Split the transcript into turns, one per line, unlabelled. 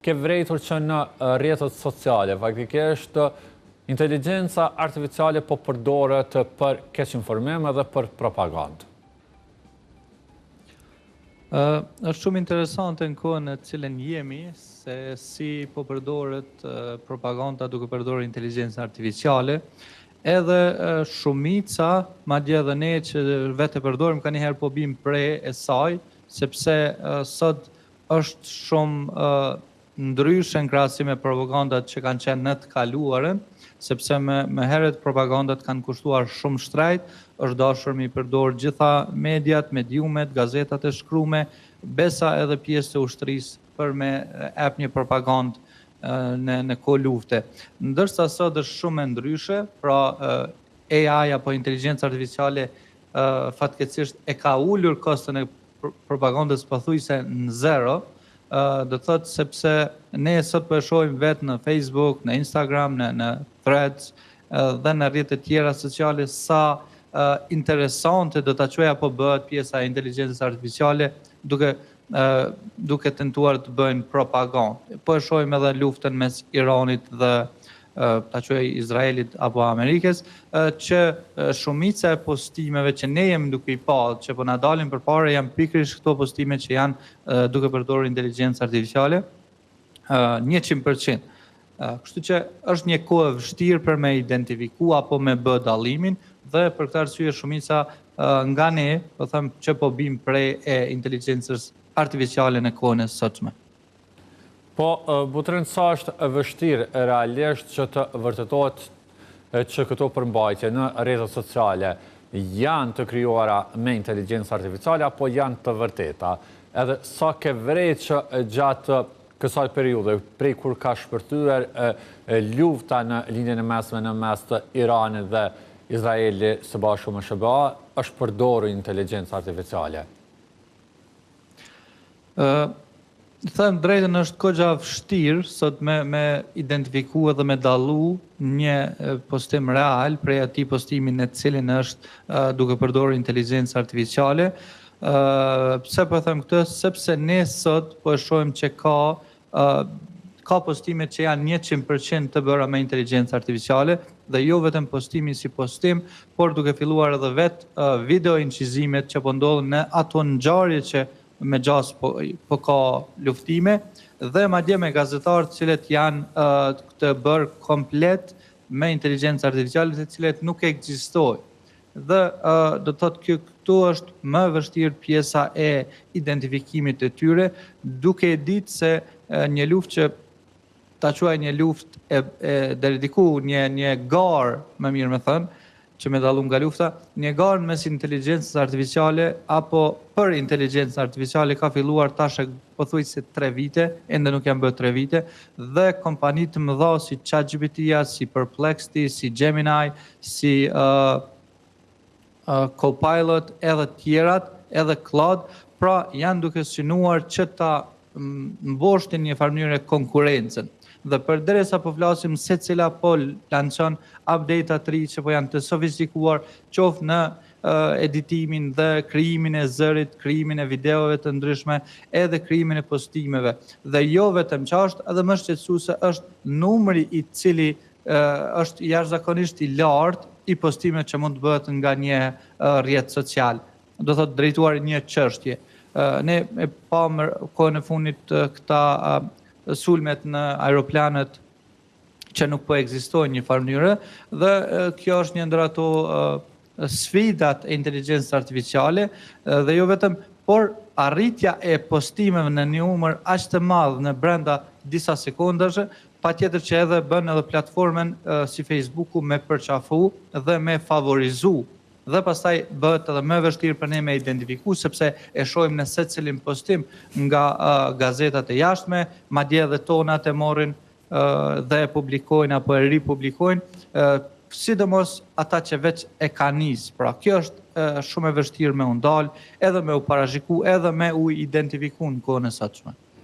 Ke vrejtur që në rrjetet sociale, faktikisht inteligjenca artificiale po përdoret për keqinformim edhe për propagandë.
Është shumë interesante në kohën në cilën jemi, se si po përdoret propaganda duke përdorur inteligjencën artificiale, edhe shumica, madje edhe ne që vetë e përdorim, kanjëherë po bim prej e saj, sepse sot është shumë ndryshe në krahasim me propagandat që kanë qenë në të kaluarën, sepse me herët propagandat kanë kushtuar shumë shtrejt, është dashur mi përdor gjitha mediat, mediumet, gazetat e shkrume, besa edhe pjesë të ushtrisë për me ep një propagandë në kohë lufte. Ndërsa sot është shumë e ndryshe, pra AI apo inteligjenca artificiale fatkeqësisht e ka ulur kostën e propagandës pothuajse në zero, do thotë sepse ne sot po e shohim vetë në Facebook, në Instagram, në Threads dhe në rrjetet tjera sociale sa interesante do ta quaja po bëhet pjesa e inteligjencës artificiale duke tentuar të bëjnë propagandë. Po e shohim edhe luftën mes Iranit dhe ta quaj Izraelit apo Amerikës, që shumica e postimeve që ne jemi duke i pa, që po na dalin përpara janë pikërisht këto postime që janë duke përdorur inteligjencë artificiale 100%. Kështu që është një kohë vështirë për me identifiku apo me bë dallimin dhe për këtë arsye shumica nga ne, po them që po bim prej e inteligjencës artificiale në kohën e sotshme.
Po, Butrin, sa është vështirë realisht që të vërtetohet që këto përmbajtje në rrjetet sociale janë të krijuara me inteligjencë artificiale apo janë të vërteta? Edhe sa ke vrejt që gjatë kësaj periudhe, prej kur ka shpërthyer lufta në linjën e mesme në mes të Iranit dhe Izraeli së bashku me SBA, është përdorur inteligjencë artificiale?
Them drejtën është kogja vështirë sot me identifiku edhe me dallu një postim real prej atij postimi në cilin është duke përdorur inteligjencë artificiale. Pse po them këtë? Sepse ne sot po e shohim që ka postime që janë 100% të bëra me inteligjencë artificiale dhe jo vetëm postimi si postim, por duke filluar edhe vetë video incizimet që po ndodhen në ato ngjarje që me gjas po ka luftime dhe madje me gazetarë të cilët janë të bërë komplet me inteligjencë artificiale të cilët nuk ekzistojnë. Dhe do të thotë këtu është më vështirë pjesa e identifikimit të tyre, duke ditë se një luftë që ta quaj një luftë deri diku një garë, më mirë me thënë, që me dallu nga lufta, një garë mes inteligjencës artificiale apo për inteligjencën artificiale ka filluar tash pothuajse 3 vite, ende nuk janë bërë 3 vite, dhe kompani të mëdha si ChatGPT-ja, si Perplexity, si Gemini, si Copilot, edhe tjerat, edhe Claude, pra janë duke synuar që ta mboshtin një farë mënyrë konkurrencën. Dhe përderisa po flasim se cila po lançon update të ri që po janë të sofistikuar, qoftë në editimin dhe krijimin e zërit, krijimin e videove të ndryshme, edhe krijimin e postimeve. Dhe jo vetëm qashtë, edhe më shqetësuese është numri i cili është jashtëzakonisht i lartë i postimeve që mund të bëhet nga një rrjet social. Do thotë drejtuar një çështje. Ne e pam kohën e fundit këta sulmet në aeroplanet që nuk po ekzistojnë një farë mënyre dhe kjo është një ndër ato sfidat e inteligjencës artificiale dhe jo vetëm, por arritja e postimeve në një numër aq të madh në brenda disa sekondash, patjetër që edhe bën edhe platformën si Facebooku me përqafu dhe me favorizu. Dhe pastaj bëhet edhe më vështirë për ne me identifiku, sepse e shohim në secilin postim nga gazetat e jashtme, madje edhe tonat e morrin dhe e publikojnë apo e ripublikojnë, sidomos ata që veç e kanë nisë. Pra kjo është shumë e vështirë me u ndal, edhe me u parashiku, edhe me u identifiku në kohën e sotshme.